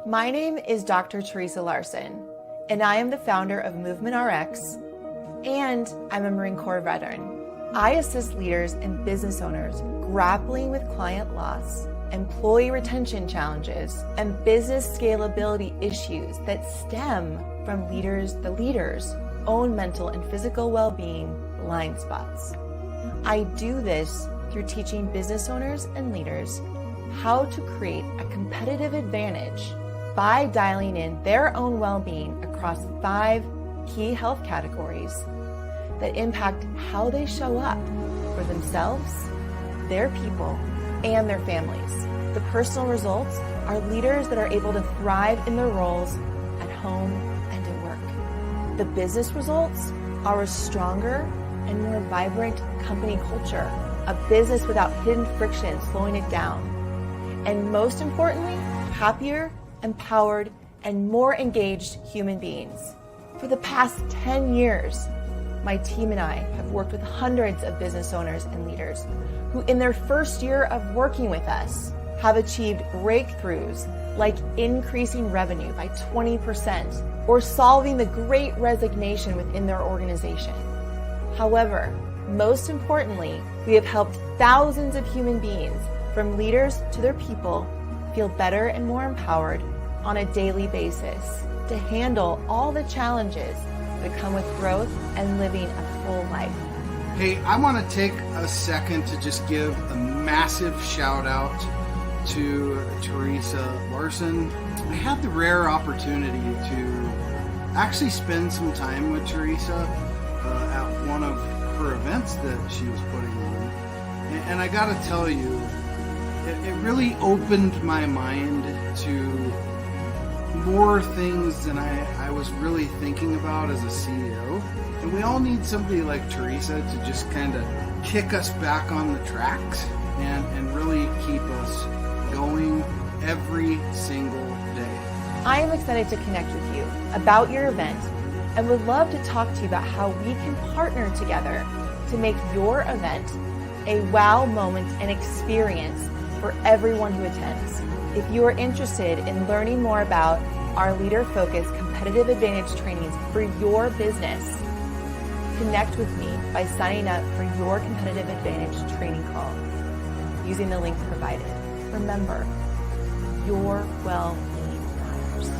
My name is Dr. Teresa Larson, and I am the founder of Movement RX, and I'm a Marine Corps veteran. I assist leaders and business owners grappling with client loss, employee retention challenges, and business scalability issues that stem from the leaders' own mental and physical well-being blind spots. I do this through teaching business owners and leaders how to create a competitive advantage by dialing in their own well-being across 5 key health categories that impact how they show up for themselves, their people, and their families. The personal results are leaders that are able to thrive in their roles at home and at work. The business results are a stronger and more vibrant company culture, a business without hidden friction slowing it down, and most importantly, happier, empowered, and more engaged human beings. For the past 10 years, my team and I have worked with hundreds of business owners and leaders who in their first year of working with us have achieved breakthroughs like increasing revenue by 20% or solving the great resignation within their organization. However, most importantly, we have helped thousands of human beings, from leaders to their people, feel better and more empowered on a daily basis to handle all the challenges that come with growth and living a full life. Hey, I want to take a second to just give a massive shout out to Teresa Larson. I had the rare opportunity to actually spend some time with Teresa at one of her events that she was putting on. And I got to tell you, it really opened my mind to more things than I was really thinking about as a CEO. And we all need somebody like Teresa to just kind of kick us back on the tracks and really keep us going every single day. I am excited to connect with you about your event and would love to talk to you about how we can partner together to make your event a wow moment and experience for everyone who attends. If you are interested in learning more about our leader-focused competitive advantage trainings for your business, connect with me by signing up for your competitive advantage training call using the link provided. Remember, your well-being matters.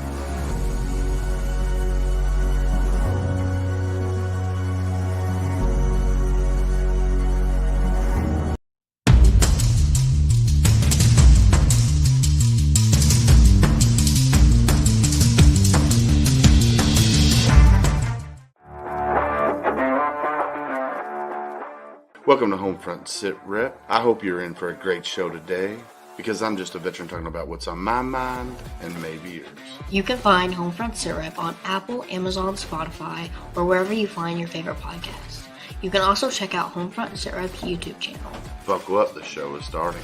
Welcome to HomeFront Sitrep. I hope you're in for a great show today, because I'm just a veteran talking about what's on my mind and maybe yours. You can find HomeFront Sitrep on Apple, Amazon, Spotify, or wherever you find your favorite podcasts. You can also check out HomeFront Sitrep's YouTube channel. Buckle up, the show is starting.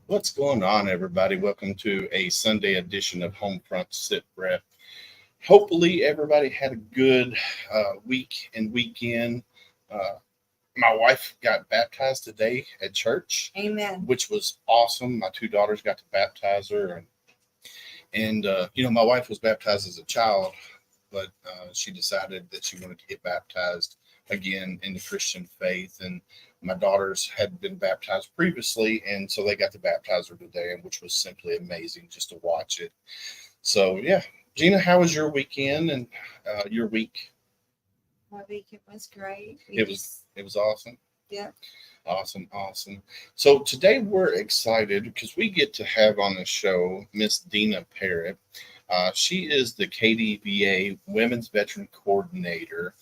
What's going on, everybody? Welcome to a Sunday edition of HomeFront Sitrep Hopefully, everybody had a good week and weekend. Uh, my wife got baptized today at church. Amen. Which was awesome. My two daughters got to baptize her, and my wife was baptized as a child, but she decided that she wanted to get baptized again in the Christian faith. And my daughters had been baptized previously, and so they got to baptize her today, which was simply amazing just to watch it. So yeah, Gina, how was your weekend and your week? My weekend was great. It was awesome. Yeah. Awesome. So today we're excited because we get to have on the show Miss Dina Parrott. She is the KDVA Women's Veteran Coordinator.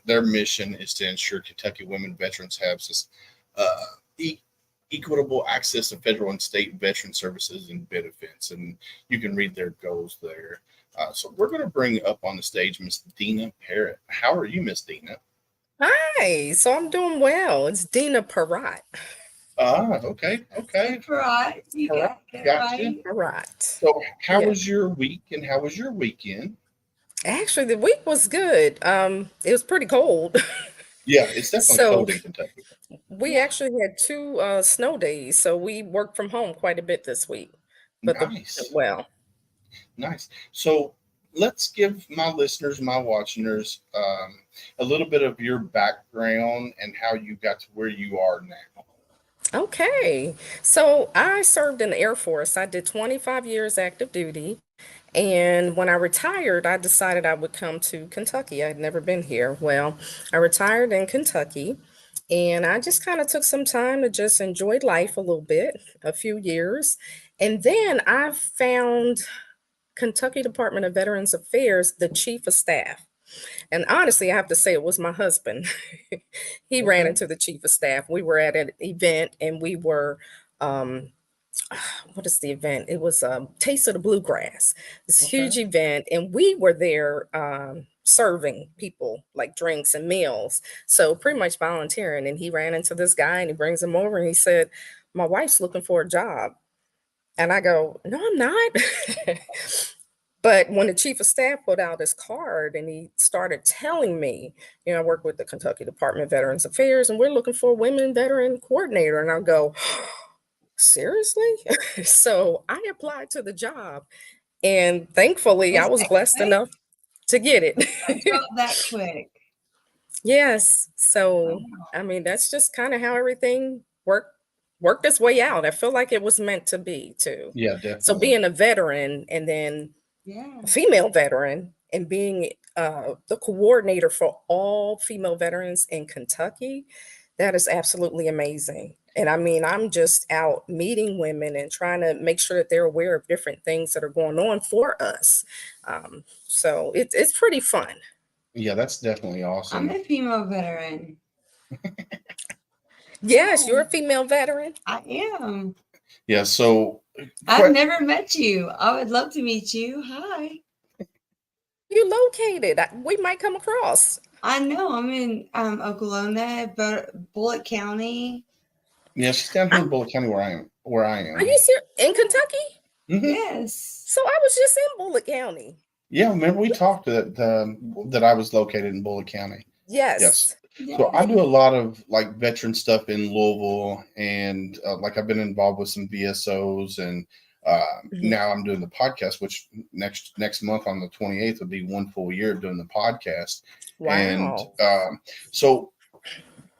Their mission is to ensure Kentucky women veterans have equitable access to federal and state veteran services and benefits. And you can read their goals there. So we're going to bring up on the stage Miss Dina Parrott. How are you, Miss Dina? Hi, so I'm doing well. It's Dina Parrott. Okay. Parrott, you got Got right. you. Parrott. So how Yeah. was your week and how was your weekend? Actually, the week was good. It was pretty cold. Yeah, it's definitely So cold in Kentucky. we actually had two snow days, so we worked from home quite a bit this week. But the week went Nice. well. Nice. So let's give my listeners, my watchers, a little bit of your background and how you got to where you are now. Okay. So I served in the Air Force. I did 25 years active duty. And when I retired, I decided I would come to Kentucky. I'd never been here. Well, I retired in Kentucky and I just kind of took some time to just enjoy life a little bit, a few years. And then I found Kentucky Department of Veterans Affairs, the chief of staff. And honestly, I have to say it was my husband. He ran Okay. into the chief of staff. We were at an event and we were um what is the event? It was Taste of the Bluegrass, this Okay. huge event, and we were there serving people like drinks and meals. So pretty much volunteering. And he ran into this guy and he brings him over and he said, "My wife's looking for a job." And I go, "No, I'm not." But when the chief of staff put out his card and he started telling me, I work with the Kentucky Department of Veterans Affairs and we're looking for a women veteran coordinator. And I'll go, seriously? So I applied to the job and thankfully I Was was that blessed quick? enough to get I it. felt that quick. Yes. So, Wow. I mean, that's just kind of how everything worked its way out. I feel like it was meant to be too. Yeah, So definitely. being a veteran and then Yeah. a female veteran and being the coordinator for all female veterans in Kentucky, that is absolutely amazing. And I mean, I'm just out meeting women and trying to make sure that they're aware of different things that are going on for us. So it's pretty fun. Yeah, that's definitely I'm awesome. a female veteran. Yes, you're Yeah, a female veteran. I am. Yeah, so I've never met you. I would love to meet you. Hi. You located. We might come across. I know. I'm in Oklahoma, but Bullitt County. yeah, she's down here in Bullitt County where I am. Are you in Kentucky? Mm-hmm. Yes. So I was just in Bullitt County. Yeah, remember we talked that I was located in Bullitt County. Yes. Yes. So I Yes. do a lot of like veteran stuff in Louisville, and like I've been involved with some VSOs, and Mhm. now I'm doing the podcast, which next month on the 28th will be 1 full year of doing the podcast. And Wow. so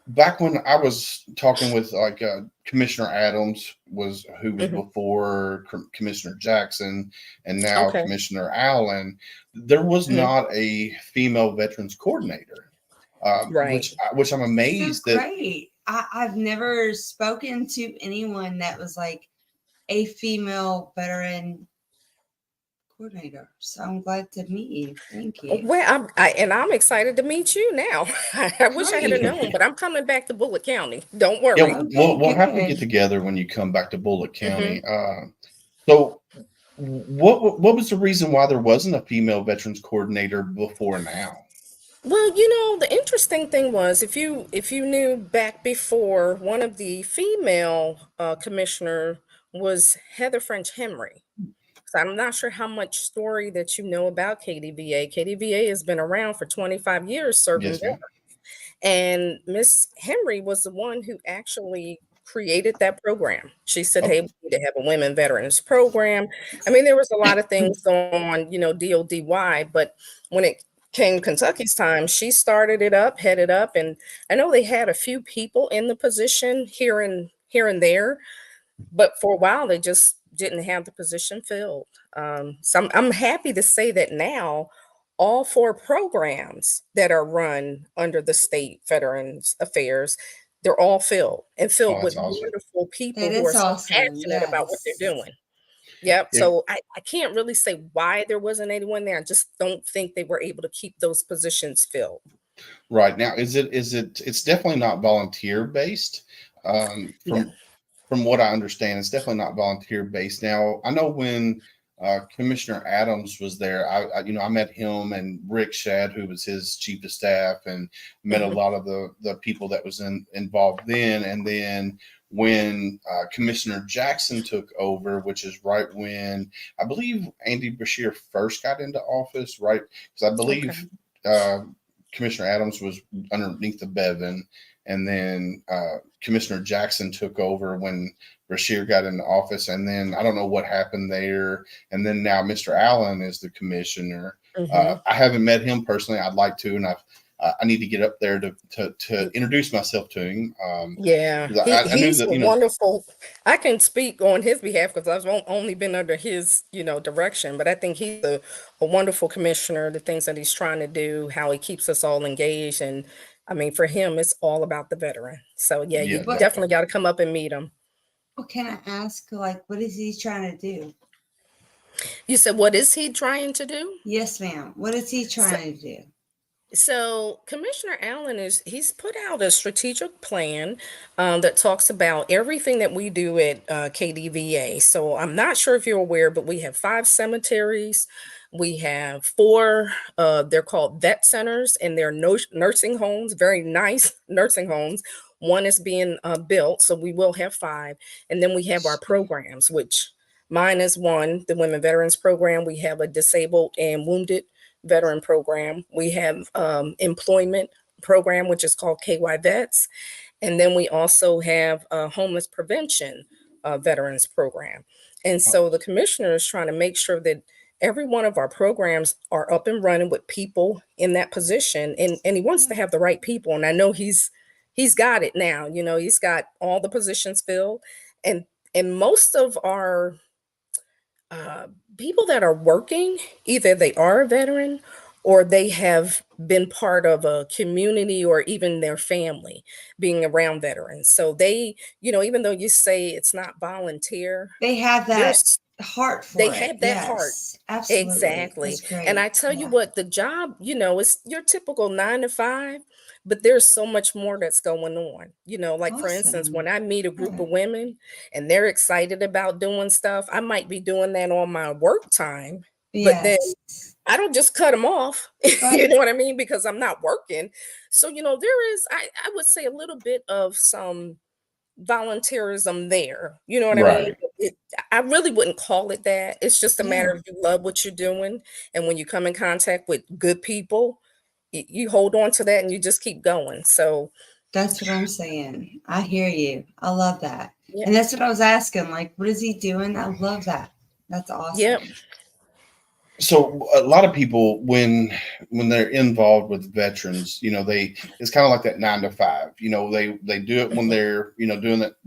back when I was talking with like Commissioner Adams who was Mhm. before Commissioner Jackson, and now Okay. Commissioner Allen, there was Mhm. not a female veterans coordinator, Right. which I'm So amazed that. great. I've never spoken to anyone that was like a female veteran coordinator. So I'm glad to meet you. Thank you. Well, I'm excited to meet you now. I wish I had Great. known, but I'm coming back to Bullitt County. Don't Yeah, worry. Okay, we'll have to get good. together when you come back to Bullitt County. Mhm. So what was the reason why there wasn't a female veterans coordinator before now? Well, the interesting thing was if you knew back before, one of the female commissioner was Heather French Henry. I'm not sure how much story that you know about KDVA. KDVA has been around for 25 years serving Yes, ma'am. veterans. And Miss Henry was the one who actually created that program. She said, Oh, hey, we need to have a women veterans program. I mean, there was a lot of things going on, DODY, but when it came Kentucky's time, she started it up, headed up, and I know they had a few people in the position here and there, but for a while they just didn't have the position filled. So I'm happy to say that now all four programs that are run under the state Veterans Affairs, they're all filled and oh, filled that's with awesome. wonderful people That who are is so awesome. passionate about what they're Yes. doing. Yep. If So I can't really say why there wasn't anyone there. I just don't think they were able to keep those positions filled. right now, it's definitely not volunteer based. No. From what I understand, it's definitely not volunteer based. Now, I know when Commissioner Adams was there, I met him and Rick Shad, who was his chief of staff, and met a Mhm. lot of the people that was involved then. And then when Commissioner Jackson took over, which is right when I believe Andy Bashir first got into office, right? Because I Okay. believe Commissioner Adams was underneath the Bevan, and then Commissioner Jackson took over when Bashir got into office, and then I don't know what happened there, and then now Mr. Allen is the commissioner. Mhm. I haven't met him personally. I'd like to, and I need to get up there to introduce myself to him. Yeah, 'Cause I knew he's that a wonderful. I can speak on his behalf because only been under his, direction. But I think he's a wonderful commissioner. The things that he's trying to do, how he keeps us all engaged, and I mean, for him, it's all about the veteran. So yeah, yeah, you What definitely definitely. got to come up and meet him. what can I ask? Like, what is he trying to do? You said, what is he trying to do? Yes, ma'am. What is he So, trying to do? So Commissioner Allen he's put out a strategic plan that talks about everything that we do at KDVA. So I'm not sure if you're aware, but we have 5 cemeteries. We have 4, they're called vet centers, and they're nursing homes, very nice nursing homes. One is being built, so we will have 5. And then we have our programs, which mine is one, the Women Veterans Program. We have a disabled and wounded veteran program. We have employment program, which is called KY Vets. And then we also have a homeless prevention veterans program. And Oh, so the commissioner is trying to make sure that every one of our programs are up and running with people in that position. And he wants to have the right people. And I know he's got it now. He's got all the positions filled. And and most of our uh, people that are working, either they are a veteran or they have been part of a community or even their family being around veterans. So even though you say it's not volunteer, They have that there's heart they for it. have that heart. Yes, absolutely. Exactly. That's And I great. tell you Yeah. what, the job, is your typical 9 to 5, but there's so much more that's going on. Like for instance, when Awesome. I meet a group Yeah. of women and they're excited about doing stuff, I might be doing that on my work time, but then Yes. I don't just cut them off. You Right. know what I mean? Because I'm not working. So, there is, I would say, a little bit of some volunteerism there. You know what I mean? right. I really wouldn't call it that. It's just a matter Yeah. of you love what you're doing. And when you come in contact with good people, you hold on to that and you just keep going. So, That's what I'm saying. I hear you. I love that. yeah. And that's what I was asking. Like, what is he doing? I love that. That's Yep. awesome. So a lot of people, when they're involved with veterans, it's kind of like that 9 to 5. They do it when Mhm. they're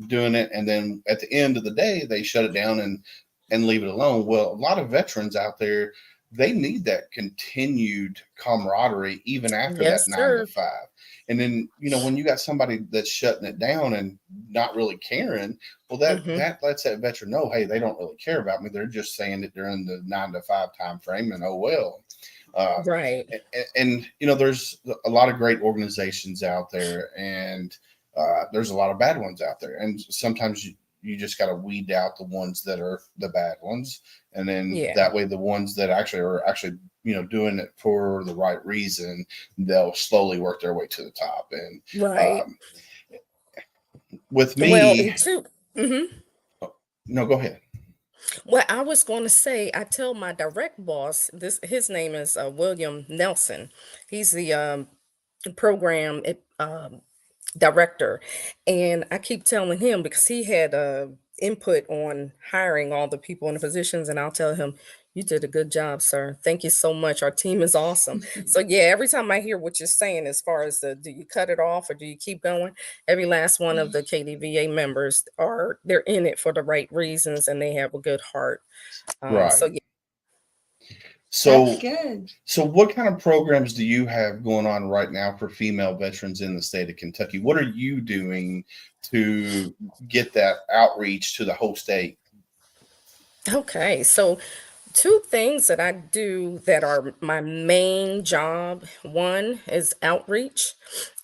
doing it, and then at the end of the day they shut it down and leave it alone. Well, a lot of veterans out there, they need that continued camaraderie even after that Yes, nine to sir. five. And then when you got somebody that's shutting it down and not really caring, well, Hmm. that lets that veteran know, hey, they don't really care about me. They're just saying it during the 9 to 5 time frame, and oh well. Uh, Right. and there's a lot of great organizations out there, and there's a lot of bad ones out there. And sometimes you just got to weed out the ones that are the bad ones, and then Yeah. that way the ones that are actually doing it for the right reason, they'll slowly work their way to the top. And Right. um, with Well, me, and 2. Mhm. no, go ahead. Well, I was going to say, I tell my direct boss, his name is William Nelson. He's the program director, and I keep telling him because he had input on hiring all the people in the positions, and I'll tell him, "You did a good job, sir. Thank you so much. Our team is awesome." So yeah, every time I hear what you're saying as far as the do you cut it off or do you keep going, every last one of the KDVA members they're in it for the right reasons and they have a good heart. So Right. yeah. So, That's good. so what kind of programs do you have going on right now for female veterans in the state of Kentucky? What are you doing to get that outreach to the whole state? Okay, so two things that I do that are my main job. One is outreach,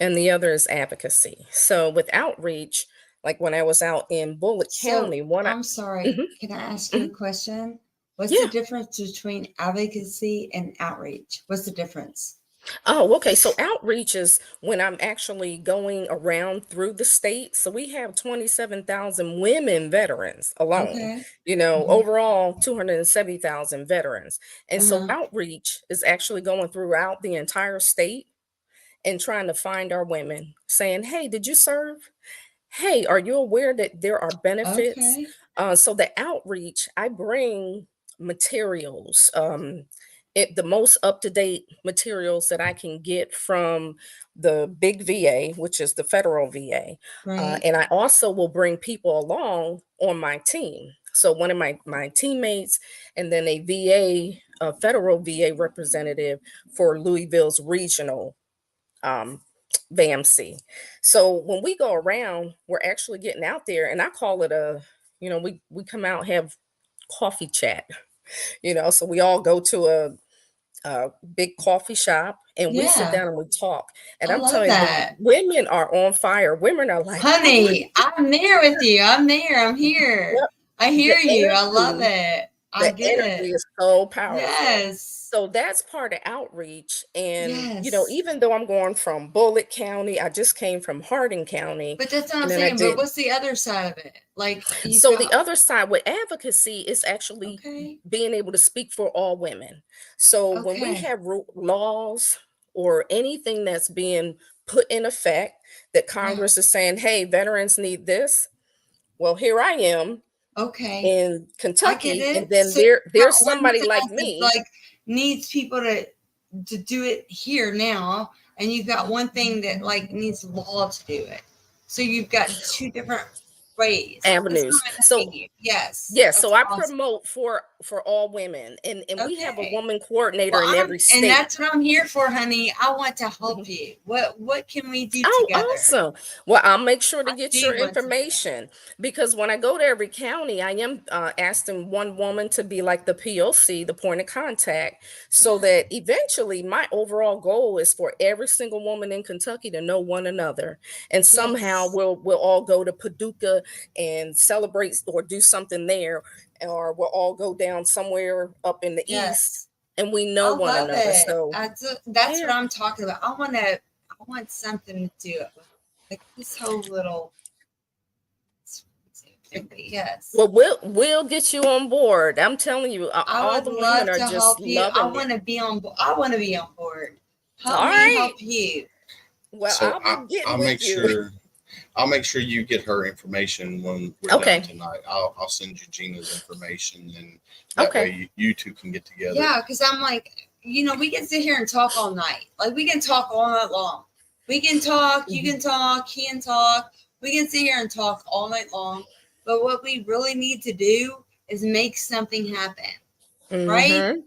and the other is advocacy. So with outreach, like when I was out in Bullitt So County, I'm sorry. Mhm, Can I ask you a mhm. question? What's the Yeah. difference between advocacy and outreach? What's the difference? Oh, okay. So outreach is when I'm actually going around through the state. So we have 27,000 women veterans alone, Okay. overall 270,000 veterans. And so Uh-huh. outreach is actually going throughout the entire state and trying to find our women saying, "Hey, did you serve? Hey, are you aware that there are benefits?" Okay. So the outreach, I bring materials, the most up-to-date materials that I can get from the big VA, which is the federal VA. Right. And I also will bring people along on my team. So one of my teammates, and then a federal VA representative for Louisville's regional um, VAMC. So when we go around, we're actually getting out there, and I call it we come out, have coffee chat. So we all go to a big coffee shop and we sit Yeah. down and we talk. And I I'm love telling you, the that. women are on fire. Women are like, "I want Honey, I'm there with you. I'm there. I'm here. Yep. I The hear you. I love energy it. I the get energy it. is so powerful. Yes. So that's part of outreach. And, Yes. even though I'm going from Bullitt County, I just came from Hardin County, But that's what I'm and then I saying. But did. what's the other side of it? Like you've So the got other side with advocacy is actually okay. being able to speak for all women. So when we Okay. have laws or anything that's being put in effect that Yeah. Congress is saying, "Hey, veterans need this." Well, here I am Okay. in I get Kentucky, and it. then So you there's got one somebody like side that me. like needs people to do it here now, and you've got one thing that like needs law to do it. So you've got two different ways. That's Avenues. how I So see you. Yes. yeah, That's so I awesome. promote for all women, and we have a Okay. woman Well, coordinator in every and state. that's what I'm here for, honey. I want to help Mhm. you. What can we do Oh, together? awesome. Well, I'll make sure to I get your do want to do that. information because when I go to every county, I am asking one woman to be like the POC, the point of contact, so Yeah. that eventually my overall goal is for every single woman in Kentucky to know one another. And somehow Yes. we'll all go to Paducah and celebrate or do something there, or we'll all go down somewhere up in the east Yes. and we know I one love another. it. So That's what yeah. I'm talking about. I want something to do it with. Like this whole little yes. Well, we'll get you on board. I'm telling you, I all would the women love are to just help you. I loving it. want to be on I want to be on board. All Help me right. help you. Well, So I'll be getting I'll with make you. sure you get her information when we're done Okay. tonight. I'll send you Gina's information, and that Okay. way you two can get together. Yeah, because I'm like, we can sit here and talk all night. Like we can talk all night long. We can talk, you can talk, he can talk. We can sit here and talk all night long. But what we really need to do is make something happen. Right? Mm-hmm.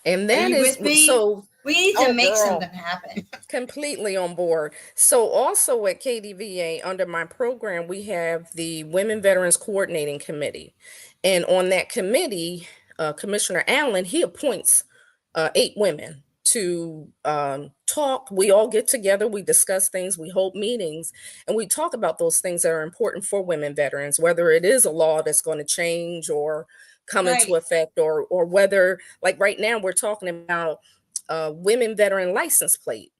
And Are that you is with me? so. We need to Oh, make girl. something happen. Completely on board. So also at KDVA under my program, we have the Women Veterans Coordinating Committee. And on that committee, Commissioner Allen, he appoints 8 women to talk. We all get together, we discuss things, we hold meetings, and we talk about those things that are important for women veterans, whether it is a law that's going to change or come into Right. effect, or whether, like right now, we're talking about women veteran license plate.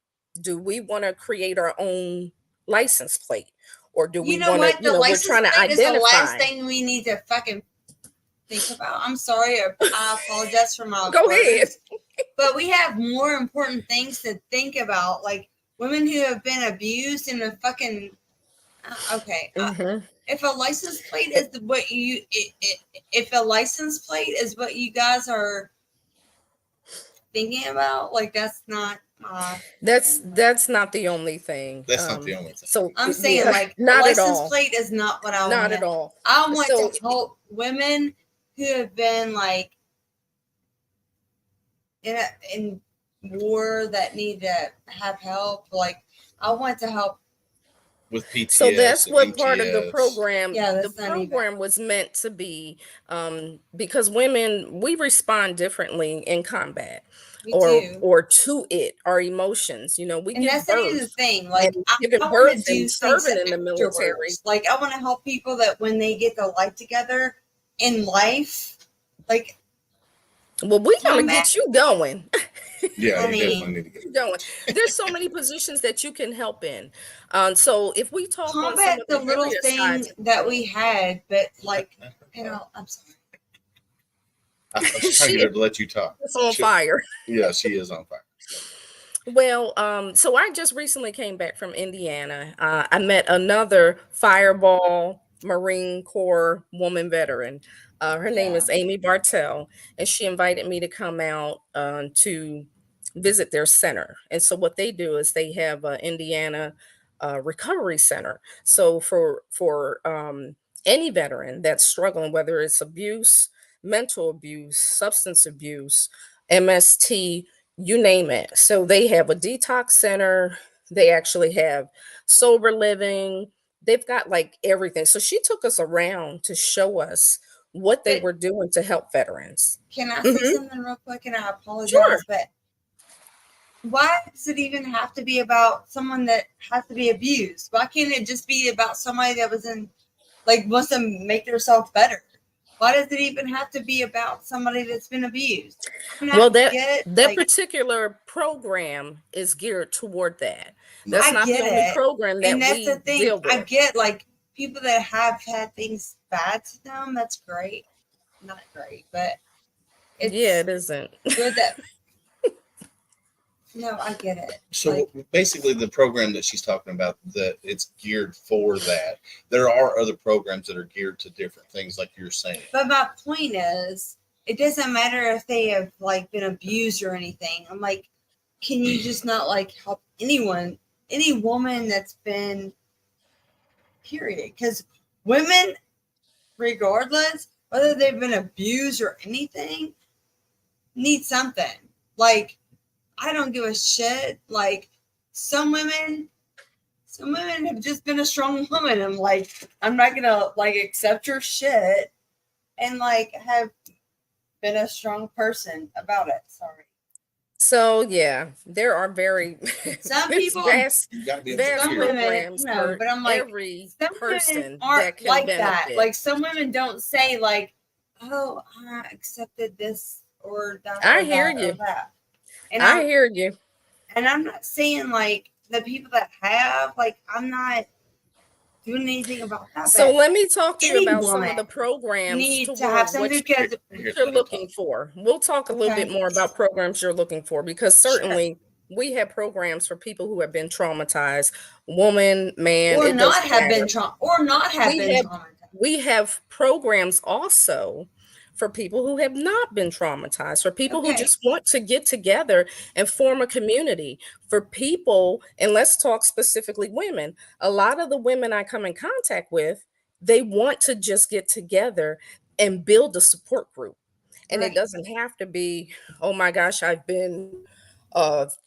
Do we want to create our own license plate, or do You we know want to, what? The we're license trying to plate is the last identify. thing we need to fucking think about. I'm sorry. I apologize for my Go words, ahead. but we have more important things to think about, like women who have been abused in a fucking. Okay. If a license plate is what you, if a license plate is what you guys are thinking about, like that's not. That's not the only thing. That's not the only thing. So I'm saying yeah, like not a at license all. plate is not what I Not want. at all. I want So- to help women who have been like in war that need to have help. Like I want to help. With PTS. So that's and what part of the MTS. program. Yeah, the that's not even- program was meant to be, because women, we respond differently in combat, We do. or to it, our emotions. You know, we And give that's not even the birth. thing. Like and I giving want birth to do and things serving in the military. afterwards. Like I want to help people that when they get their life together in life, like Well, we're gonna combat- get you going. Yeah, Honey. you definitely need to get You going. There's so many positions that you can help in. So if we talk on some combat of the little area thing sides, that we had, but like I'm sorry. I was trying to get her to let you talk. it's on She- fire. Yeah, she is on fire. Well, so I just recently came back from Indiana. I met another Fireball Marine Corps woman veteran. Her name is Amy Bartell, and she invited me to come out to visit their center. And so what they do is they have an Indiana recovery center. So for any veteran that's struggling, whether it's abuse, mental abuse, substance abuse, MST, you name it. So they have a detox center. They actually have sober living. They've got like everything. So she took us around to show us what they were doing to help veterans. Can I say something real quick? And I apologize, Sure. but why does it even have to be about someone that has to be abused? Why can't it just be about somebody that was in, like, wants to make themselves better? Why does it even have to be about somebody that's been abused? I mean, Well, I get that like, particular program is geared toward that. That's I not the get only it. program that and that's we the thing. deal with. I get like people that have had things bad to them. That's great. Not great, but it's Yeah, it isn't. good that. No, I get it. So Like, basically, the program that she's talking about, that it's geared for that. There are other programs that are geared to different things, like you're saying. but my point is, it doesn't matter if they have like been abused or anything. I'm like, can you just not like help anyone, any woman that's been, period? Because women, regardless whether they've been abused or anything, need something. Like, I don't give a shit. Like, some women have just been a strong woman. I'm like, I'm not gonna like accept your shit and like have been a strong person about it. Sorry. So yeah, there are very Some there's people- vast, You got to be able vast to Some gear it. women, programs no, for but I'm like, every some person women that aren't can like benefit. that. Like, some women don't say like, "Oh, I accepted this," or that. I or hear that, or you. that. And I hear you. And I'm not saying like the people that have, like, I'm not doing anything about that. So but let me talk to you any about some of woman the programs need toward to have what something because you're looking for. We'll talk a little Okay. bit more about programs you're looking for, because certainly we have programs for people who have been traumatized, woman, man, or it not doesn't have matter. been traumatized. We have programs also for people who have not been traumatized, for people who Okay. just want to get together and form a community, for people, and let's talk specifically women. A lot of the women I come in contact with, they want to just get together and build a support group. And it Right. doesn't have to be, oh my gosh, I've been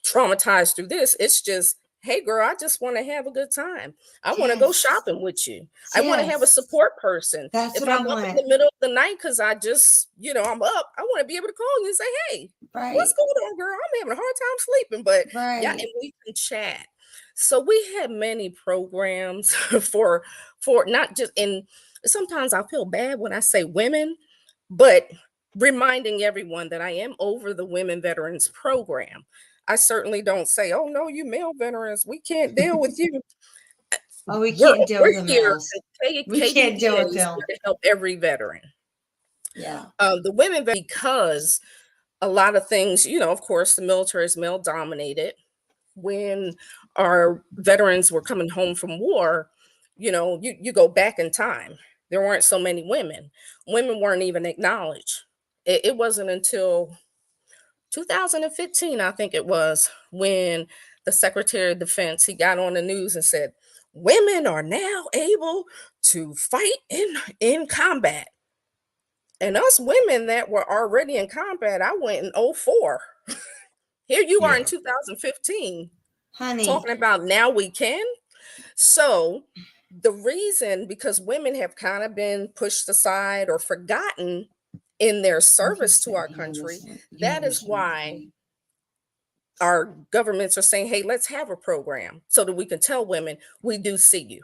traumatized through this. It's just, hey girl, I just want to have a good time. I want to go Yes. shopping with you. I want to have a Yes. support person. That's If what I I'm up in want. the middle of the night because I just, I'm up, I want to be able to call you and say, hey, Right. what's going on, girl? I'm having a hard time sleeping, but Right. yeah, and we can chat. So we have many programs for not just, and sometimes I feel bad when I say women, but reminding everyone that I am over the Women Veterans Program. I certainly don't say, oh no, you male veterans, we can't deal with you. Oh, we can't deal with the here. males. K- We can't deal with KDVA is them. here to help every veteran. Yeah. The women, because a lot of things, of course, the military is male dominated. When our veterans were coming home from war, you go back in time. There weren't so many women. Women weren't even acknowledged. It wasn't until 2015, I think it was, when the Secretary of Defense, he got on the news and said, women are now able to fight in combat. And us women that were already in combat, I went in '04. Here you are in 2015, Honey. talking about now we can. So the reason, because women have kind of been pushed aside or forgotten in their service to our country, that is why our governments are saying, hey, let's have a program so that we can tell women we do see you.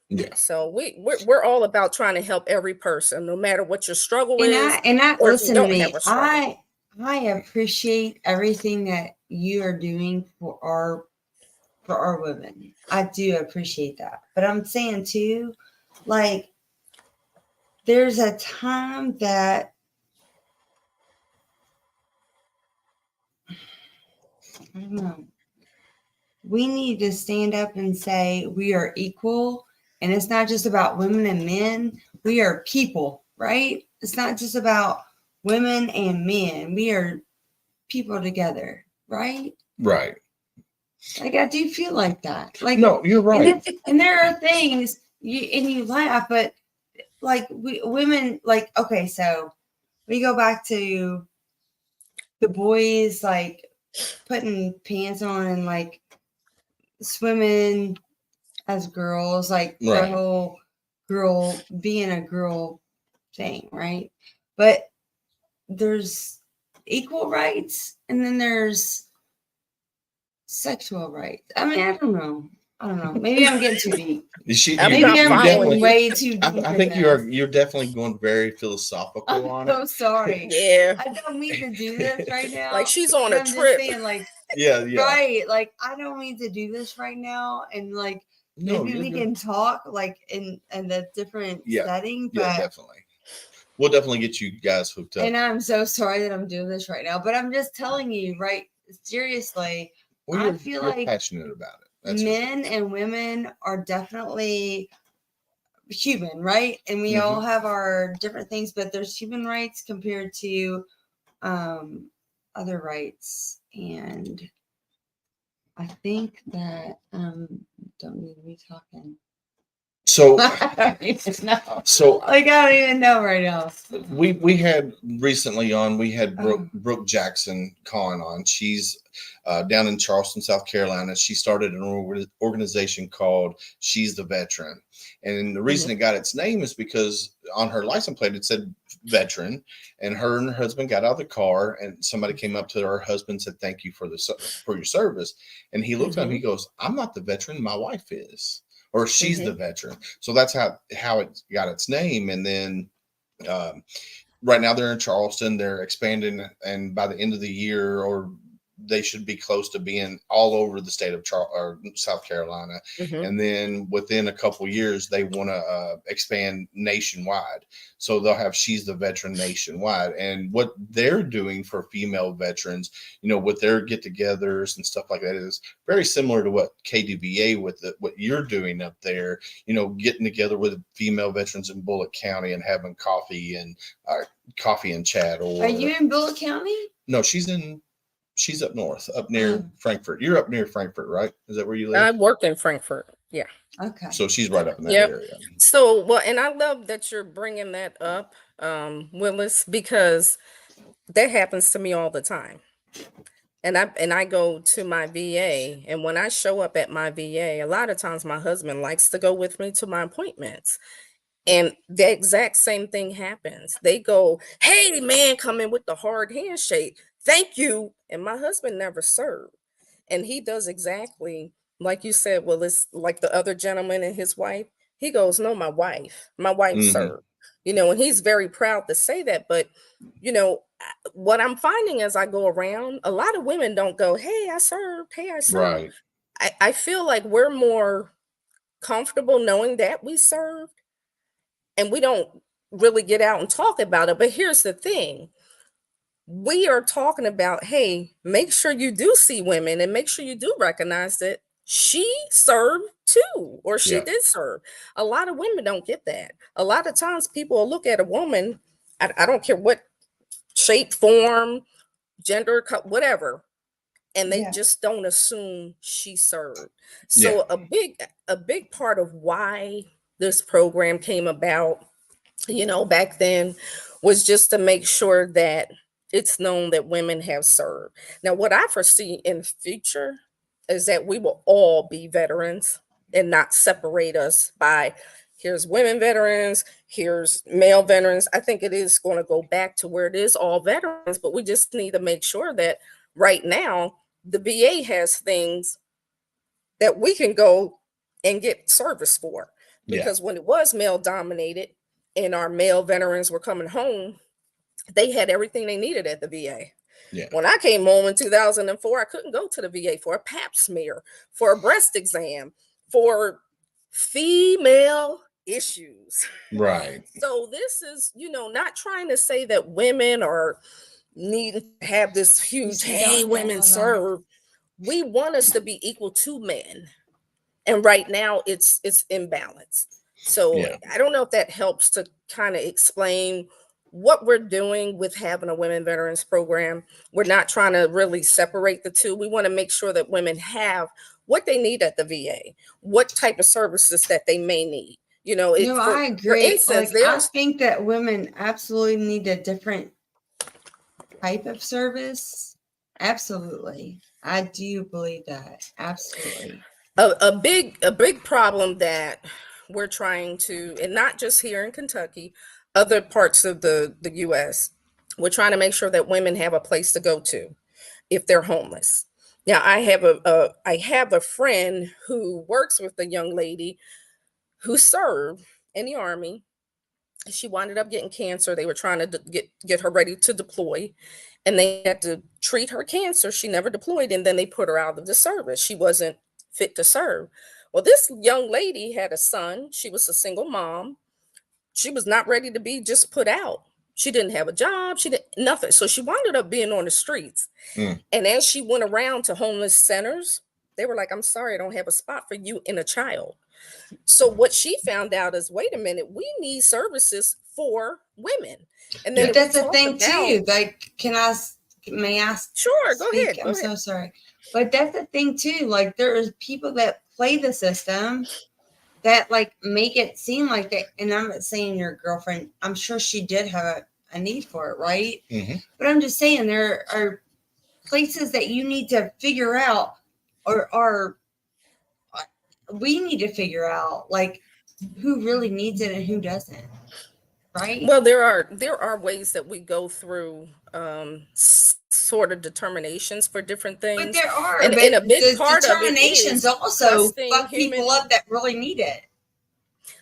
Yeah. So we're all about trying to help every person, no matter what your struggle is. I or listen if you to don't me. have a struggle. I appreciate everything that you are doing for our women. I do appreciate that. But I'm saying too, like, there's a time that I don't know. We need to stand up and say we are equal. And it's not just about women and men. We are people, right? It's not just about women and men. We are people together, right? Right. Like, I do feel like that. Like, no, you're right. And there are things you laugh, but like women, like, okay, so we go back to the boys, like putting pants on and like swimming as girls, like the whole girl being a girl thing, right? But there's equal rights, and then there's sexual rights. I mean, I don't know. Maybe I'm getting too deep. Maybe I'm getting way too deep. I think you're definitely going very philosophical on it. I'm so sorry. Yeah. I don't mean to do this right now. Like she's on a I'm trip. just saying, like, yeah. Right. Like, I don't mean to do this right now. And like, maybe we can talk like in the different setting. But yeah, definitely. We'll definitely get you guys hooked up. And I'm so sorry that I'm doing this right now, but I'm just telling you, right? Seriously, I feel like passionate about it. That's men and women are definitely human, right? And we all have our different things, but there's human rights compared to other rights. And I think that don't need me talking. So I don't even know. So like, I don't even know right now. We had recently on, we had Brooke Jackson calling on. She's down in Charleston, South Carolina. She started an organization called She's the Veteran. And the reason it got its name is because on her license plate, it said veteran, and her husband got out of the car and somebody came up to her husband and said, thank you for your service. And he looked at him, he goes, I'm not the veteran, my wife is. Or she's the veteran. So that's how it got its name. And then right now they're in Charleston. They're expanding, and by the end of the year, or they should be close to being all over the state of South Carolina. And then within a couple years, they want to expand nationwide. So they'll have She's the Veteran nationwide. And what they're doing for female veterans, with their get-togethers and stuff like that, is very similar to what KDVA what you're doing up there. Getting together with female veterans in Bullitt County and having coffee and chat. Are you in Bullitt County? No, she's up north, up near Frankfort. You're up near Frankfort, right? Is that where you live? I work in Frankfort. Yeah. Okay. So she's right up in that area. So, and I love that you're bringing that up, Willis, because that happens to me all the time. And I go to my VA, and when I show up at my VA, a lot of times my husband likes to go with me to my appointments. And the exact same thing happens. They go, hey, man, come in with the hard handshake. Thank you. And my husband never served. And he does exactly like you said, well, it's like the other gentleman and his wife. He goes, no, my wife served. And he's very proud to say that. But, what I'm finding as I go around, a lot of women don't go, hey, I served. Hey, I served. Right. I feel like we're more comfortable knowing that we served. And we don't really get out and talk about it. But here's the thing. We are talking about, hey, make sure you do see women and make sure you do recognize that she served too, or she Yeah. did serve. A lot of women don't get that. A lot of times people will look at a woman, I don't care what shape, form, gender, whatever, and they just don't assume she served. Yeah. So a big part of why this program came about, back then, was just to make sure that it's known that women have served. Now, what I foresee in the future is that we will all be veterans and not separate us by here's women veterans, here's male veterans. I think it is going to go back to where it is all veterans, but we just need to make sure that right now the VA has things that we can go and get service for. Yeah. Because when it was male dominated and our male veterans were coming home, they had everything they needed at the VA. Yeah. When I came home in 2004, I couldn't go to the VA for a pap smear, for a breast exam, for female issues. Right. So this is, not trying to say that women are need to have this huge, hey, women serve. We want us to be equal to men. And right now it's imbalanced. So Yeah. I don't know if that helps to kind of explain what we're doing with having a women veterans program. We're not trying to really separate the two. We want to make sure that women have what they need at the VA, what type of services that they may need. I agree. For instance, I think that women absolutely need a different type of service. Absolutely. I do believe that. Absolutely. A big problem that we're trying to, and not just here in Kentucky, other parts of the US, we're trying to make sure that women have a place to go to if they're homeless. Now, I have a friend who works with a young lady who served in the Army. She wound up getting cancer. They were trying to get her ready to deploy, and they had to treat her cancer. She never deployed, and then they put her out of the service. She wasn't fit to serve. Well, this young lady had a son. She was a single mom. She was not ready to be just put out. She didn't have a job. She didn't nothing. So she wound up being on the streets. Mm. And as she went around to homeless centers, they were like, I'm sorry, I don't have a spot for you and a child. So what she found out is, wait a minute, we need services for women. And then But that's the thing too. Like, may I Sure, go ahead. I'm so sorry. But that's the thing too. Like, there's people that play the system that like make it seem like that. And I'm not saying your girlfriend, I'm sure she did have a need for it, right? Mm-hmm. But I'm just saying there are places that you need to figure out, or we need to figure out like who really needs it and who doesn't. Right. Well, there are ways that we go through sort of determinations for different things. But there are, and a big part of it determinations is also trusting fuck people up that really need it.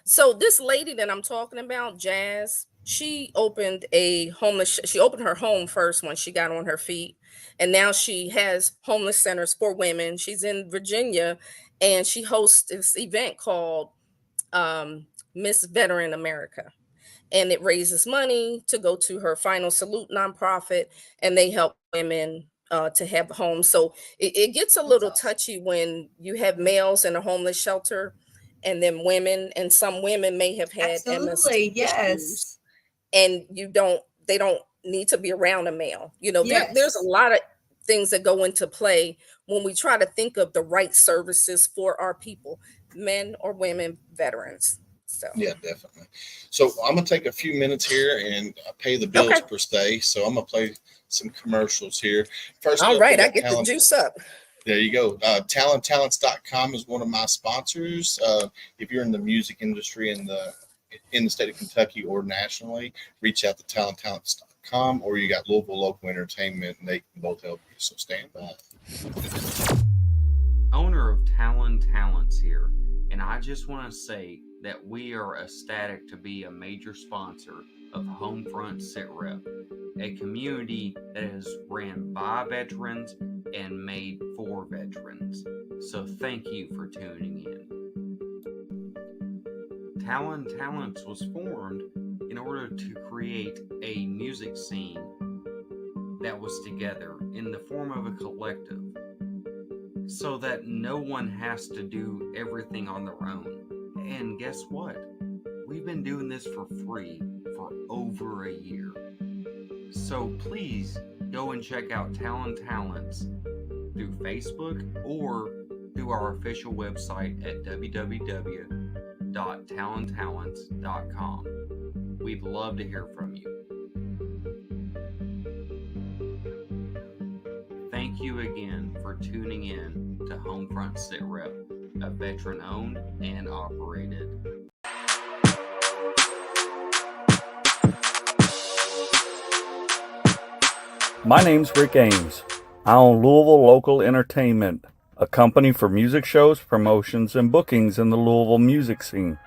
So this lady that I'm talking about, Jazz, she opened she opened her home first when she got on her feet, and now she has homeless centers for women. She's in Virginia, and she hosts this event called Miss Veteran America. And it raises money to go to her Final Salute nonprofit, and they help women to have homes. So it gets a little touchy when you have males in a homeless shelter, and then women, and some women may have had absolutely MS yes issues, and they don't need to be around a male. Yes. There's a lot of things that go into play when we try to think of the right services for our people, men or women, veterans. So. Yeah, definitely. So I'm gonna take a few minutes here and pay the bills per se. So I'm gonna play some commercials here. First, all right, I get the juice up. There you go. Talents.com is one of my sponsors. If you're in the music industry in the state of Kentucky or nationally, reach out to talents.com, or you got Louisville Local Entertainment, and they can both help you. So stand by. Owner of Talents here, and I just want to say that we are ecstatic to be a major sponsor of HomeFront Sitrep, a community that is ran by veterans and made for veterans. So thank you for tuning in. Talents was formed in order to create a music scene that was together in the form of a collective, so that no one has to do everything on their own. And guess what? We've been doing this for free for over a year. So please go and check out Talents through Facebook or through our official website at www.talenttalents.com. We'd love to hear from you. Thank you again for tuning in to HomeFront Sitrep, a veteran-owned and operated. My name's Rick Ames. I own Louisville Local Entertainment, a company for music shows, promotions, and bookings in the Louisville music scene.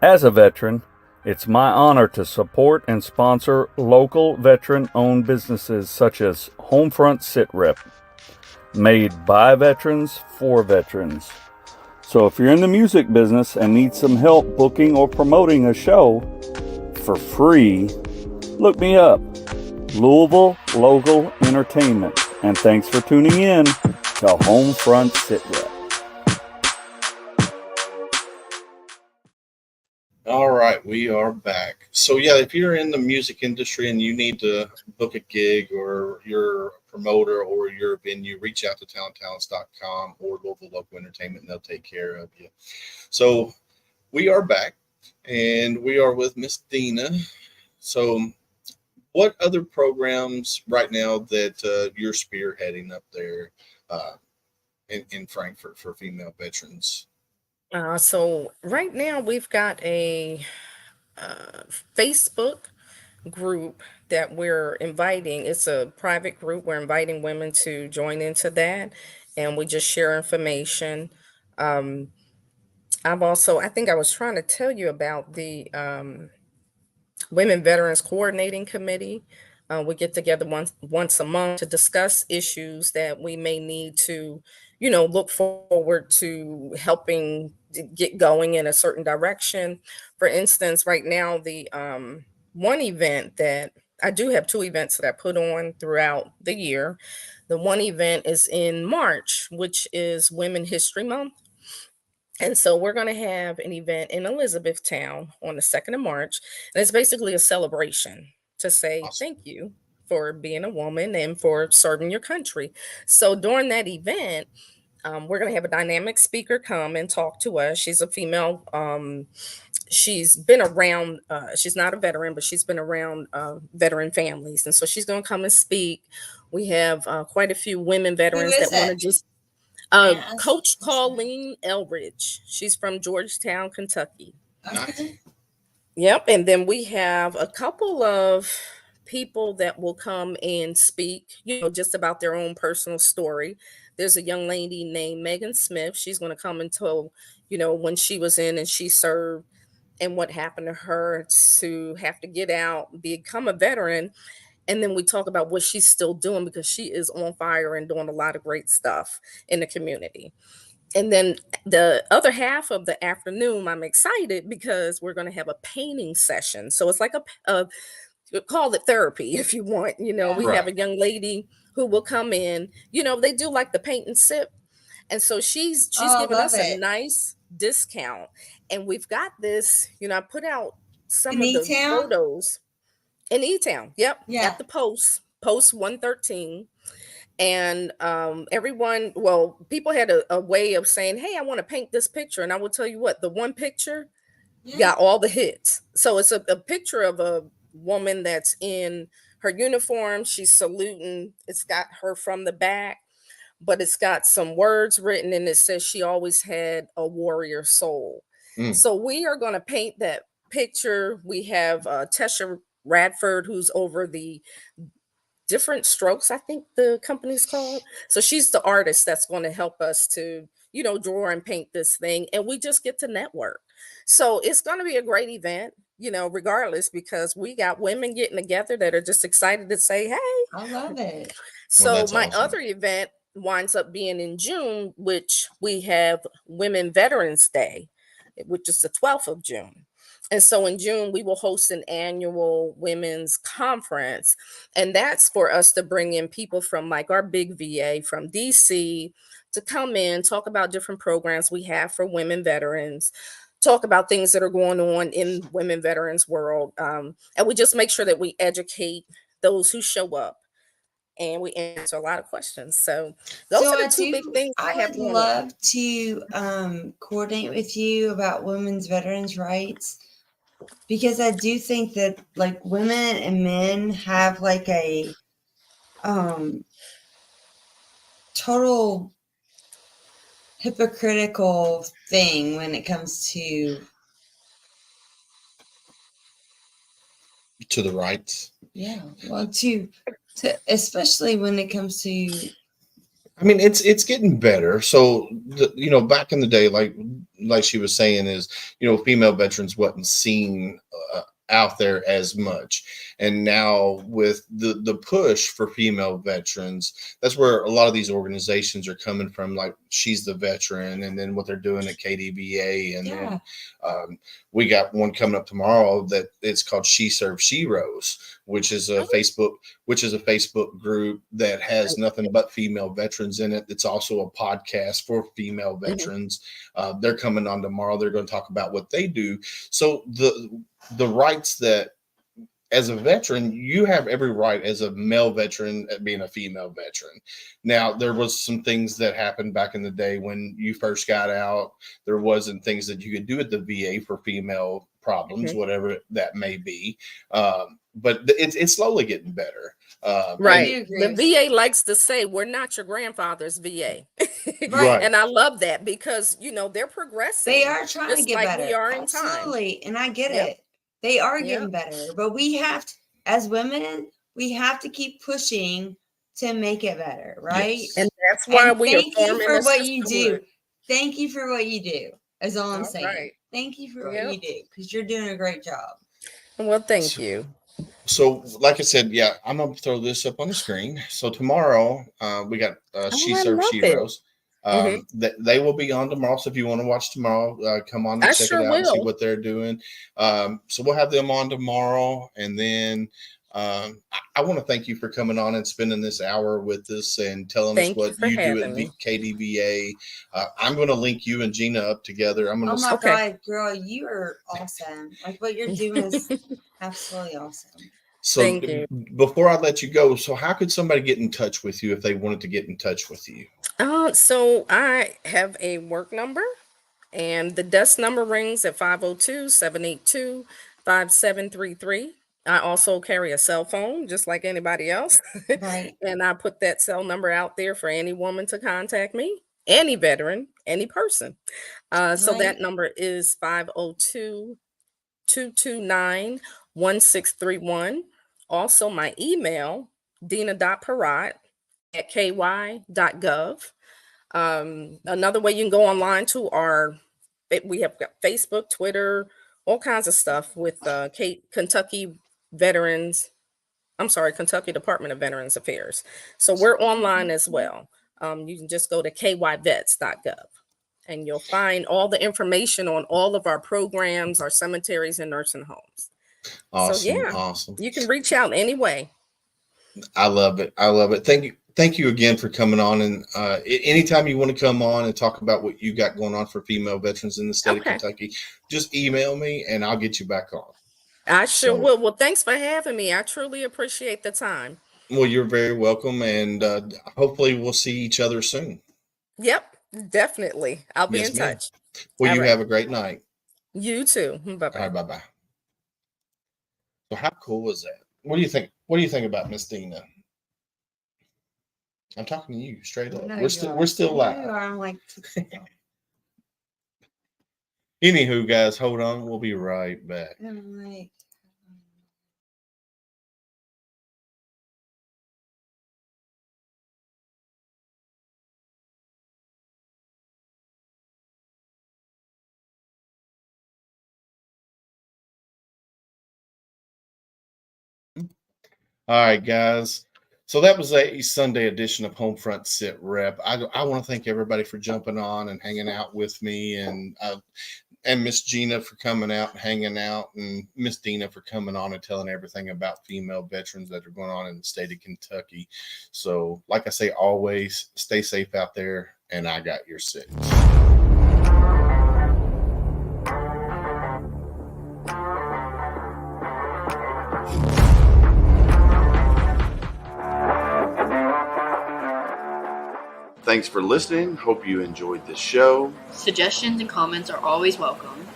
As a veteran, it's my honor to support and sponsor local veteran-owned businesses such as HomeFront Sitrep, made by veterans for veterans. So if you're in the music business and need some help booking or promoting a show for free, look me up. Louisville Local Entertainment. And thanks for tuning in to HomeFront Sitrep. All right, we are back. So yeah, if you're in the music industry and you need to book a gig, or you're a promoter or you're a venue, reach out to talenttalents.com or Louisville Local Entertainment and they'll take care of you. So we are back and we are with Miss Dina. So what other programs right now that you're spearheading up there in Frankfort for female veterans? So right now we've got a Facebook group that we're inviting. It's a private group. We're inviting women to join into that, and we just share information. I think I was trying to tell you about the Women Veterans Coordinating Committee. We get together once a month to discuss issues that we may need to, look forward to helping to get going in a certain direction. For instance, right now, the one event that I do have two events that I put on throughout the year. The one event is in March, which is Women History Month. And so we're going to have an event in Elizabethtown on the 2nd of March. And it's basically a celebration to say thank you for being a woman and for serving your country. So during that event, we're going to have a dynamic speaker come and talk to us. She's a female. She's been around, she's not a veteran, but she's been around veteran families. And so she's going to come and speak. We have quite a few women veterans that want to just Coach Colleen Elridge. She's from Georgetown, Kentucky. Okay. Yep. And then we have a couple of people that will come and speak, just about their own personal story. There's a young lady named Megan Smith. She's going to come and tell, when she was in and she served and what happened to her to have to get out, become a veteran. And then we talk about what she's still doing, because she is on fire and doing a lot of great stuff in the community. And then the other half of the afternoon, I'm excited because we're going to have a painting session. So it's like call it therapy if you want. We have a young lady who will come in. They do like the paint and sip. And so she's giving us a nice discount. And we've got this, I put out some of the photos. In E-Town, yep. Yeah. At the post 113. And people had a way of saying, hey, I want to paint this picture. And I will tell you what, the one picture got all the hits. So it's a picture of a woman that's in her uniform. She's saluting. It's got her from the back, but it's got some words written, and it says she always had a warrior soul. So we are going to paint that picture. We have Tesha Radford, who's over the Different Strokes, I think the company's called. So she's the artist that's going to help us to, draw and paint this thing. And we just get to network. So it's going to be a great event, regardless, because we got women getting together that are just excited to say, hey. I love it. So my other event winds up being in June, which we have Women Veterans Day, which is the 12th of June. And so in June, we will host an annual women's conference. And that's for us to bring in people from like our big VA from DC to come in, talk about different programs we have for women veterans, talk about things that are going on in women veterans world. And we just make sure that we educate those who show up and we answer a lot of questions. So those So are the two big things I have would going on. love to coordinate with you about women's veterans rights, because I do think that like women and men have like a total hypocritical thing when it comes to the rights. yeah, well, to especially when it comes to I mean, it's getting better. So, back in the day, like she was saying, is female veterans wasn't seen out there as much, and now with the push for female veterans, that's where a lot of these organizations are coming from. Like She's the Veteran, and then what they're doing at KDVA, and then we got one coming up tomorrow that it's called She Serves Sheroes, which is a Facebook group that has nothing but female veterans in it. It's also a podcast for female veterans. They're coming on tomorrow. They're going to talk about what they do. So the rights that as a veteran, you have every right as a male veteran at being a female veteran. Now, there was some things that happened back in the day when you first got out. There wasn't things that you could do at the VA for female problems, whatever that may be. But it's slowly getting better. Right. The VA likes to say, we're not your grandfather's VA. Right. And I love that because, they're progressing. They are trying to get like better. We are in Absolutely. time. And I get it. They are getting better. But we have to, as women, we have to keep pushing to make it better, right? Yes. And that's why we thank are you forming for a what you do. sisterhood. Thank you for what you do, is all I'm saying. Right. Thank you for what you do, because you're doing a great job. Well, thank you. So, like I said, I'm going to throw this up on the screen. So tomorrow, we got She Serves Sheroes. They will be on tomorrow. So if you want to watch tomorrow, come on and check it out and see what they're doing. So we'll have them on tomorrow. And then I want to thank you for coming on and spending this hour with us and telling us what you do at KDVA. I'm going to link you and Gina up together. I'm going to. Oh my God, girl, you are awesome. Like what you're doing is absolutely awesome. So before I let you go, so how could somebody get in touch with you if they wanted to get in touch with you? So I have a work number, and the desk number rings at 502-782-5733. I also carry a cell phone just like anybody else. Right. And I put that cell number out there for any woman to contact me, any veteran, any person. So that number is 502-229-1631. Also, my email, dina.parrott@ky.gov. Another way you can go online to we have got Facebook, Twitter, all kinds of stuff with Kentucky Department of Veterans Affairs. So we're online as well. You can just go to kyvets.gov and you'll find all the information on all of our programs, our cemeteries, and nursing homes. Awesome. So, awesome. You can reach out anyway. I love it. Thank you again for coming on. And anytime you want to come on and talk about what you got going on for female veterans in the state of Kentucky, just email me and I'll get you back on. I sure will. Well, thanks for having me. I truly appreciate the time. Well, you're very welcome. And hopefully we'll see each other soon. Yep, definitely. I'll be in touch. Well, you have a great night. You too. Bye-bye. All right, bye-bye. So how cool is that? What do you think? What do you think about Miss Dina? I'm talking to you straight up. We're still live. I'm like. Anywho, guys, hold on. We'll be right back. I'm like. All right, guys. So that was a Sunday edition of HomeFront Sitrep. I want to thank everybody for jumping on and hanging out with me. And And Miss Gina for coming out and hanging out, and Miss Dina for coming on and telling everything about female veterans that are going on in the state of Kentucky. So, like I say, always stay safe out there, and I got your six. Thanks for listening. Hope you enjoyed this show. Suggestions and comments are always welcome.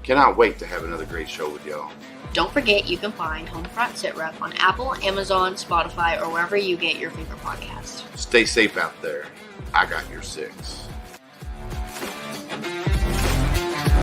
Cannot wait to have another great show with y'all. Don't forget you can find HomeFront Sitrep on Apple, Amazon, Spotify, or wherever you get your favorite podcasts. Stay safe out there. I got your six.